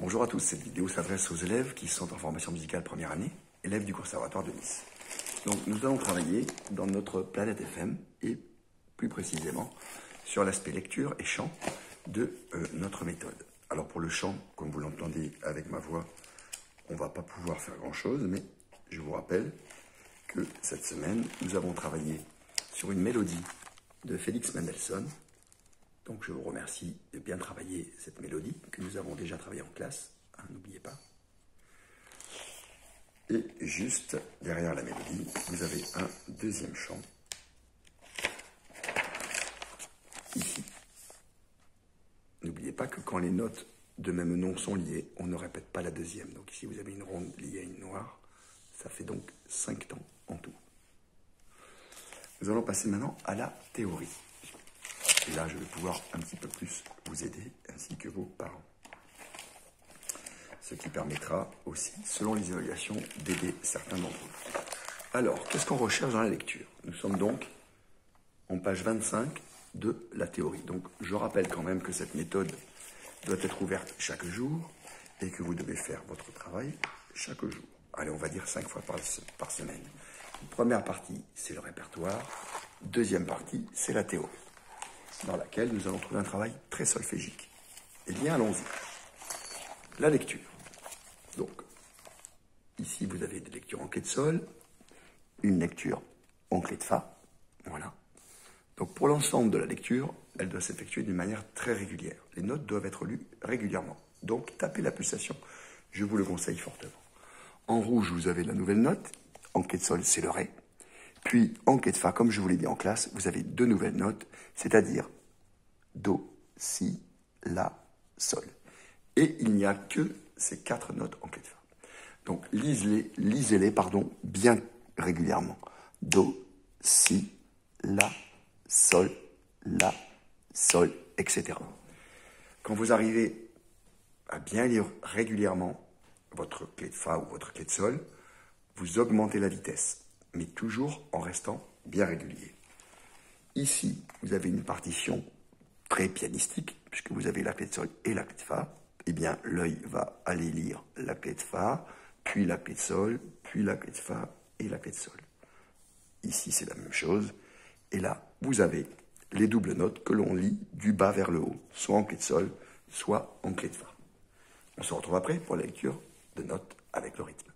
Bonjour à tous, cette vidéo s'adresse aux élèves qui sont en formation musicale première année, élèves du Conservatoire de Nice. Donc nous allons travailler dans notre planète FM et plus précisément sur l'aspect lecture et chant de notre méthode. Alors pour le chant, comme vous l'entendez avec ma voix, on ne va pas pouvoir faire grand chose, mais je vous rappelle que cette semaine, nous avons travaillé sur une mélodie de Félix Mendelssohn. Donc je vous remercie de bien travailler cette mélodie que nous avons déjà travaillée en classe, hein, n'oubliez pas. Et juste derrière la mélodie, vous avez un deuxième chant, ici. N'oubliez pas que quand les notes de même nom sont liées, on ne répète pas la deuxième. Donc ici vous avez une ronde liée à une noire, ça fait donc 5 temps en tout. Nous allons passer maintenant à la théorie. Et là, je vais pouvoir un petit peu plus vous aider, ainsi que vos parents. Ce qui permettra aussi, selon les évaluations, d'aider certains d'entre vous. Alors, qu'est-ce qu'on recherche dans la lecture? Nous sommes donc en page 25 de la théorie. Donc, je rappelle quand même que cette méthode doit être ouverte chaque jour et que vous devez faire votre travail chaque jour. Allez, on va dire 5 fois par semaine. Première partie, c'est le répertoire. Deuxième partie, c'est la théorie, dans laquelle nous allons trouver un travail très solfégique. Eh bien, allons-y. La lecture. Donc, ici, vous avez des lectures en clé de sol, une lecture en clé de fa, voilà. Donc, pour l'ensemble de la lecture, elle doit s'effectuer d'une manière très régulière. Les notes doivent être lues régulièrement. Donc, tapez la pulsation, je vous le conseille fortement. En rouge, vous avez la nouvelle note. En clé de sol, c'est le ré. Puis, en clé de fa, comme je vous l'ai dit en classe, vous avez deux nouvelles notes, c'est-à-dire do, si, la, sol. Et il n'y a que ces 4 notes en clé de fa. Donc, lisez-les, bien régulièrement. Do, si, la, sol, etc. Quand vous arrivez à bien lire régulièrement votre clé de fa ou votre clé de sol, vous augmentez la vitesse, mais toujours en restant bien régulier. Ici, vous avez une partition très pianistique, puisque vous avez la clé de sol et la clé de fa. Eh bien, l'œil va aller lire la clé de fa, puis la clé de sol, puis la clé de fa et la clé de sol. Ici, c'est la même chose. Et là, vous avez les doubles notes que l'on lit du bas vers le haut, soit en clé de sol, soit en clé de fa. On se retrouve après pour la lecture de notes avec le rythme.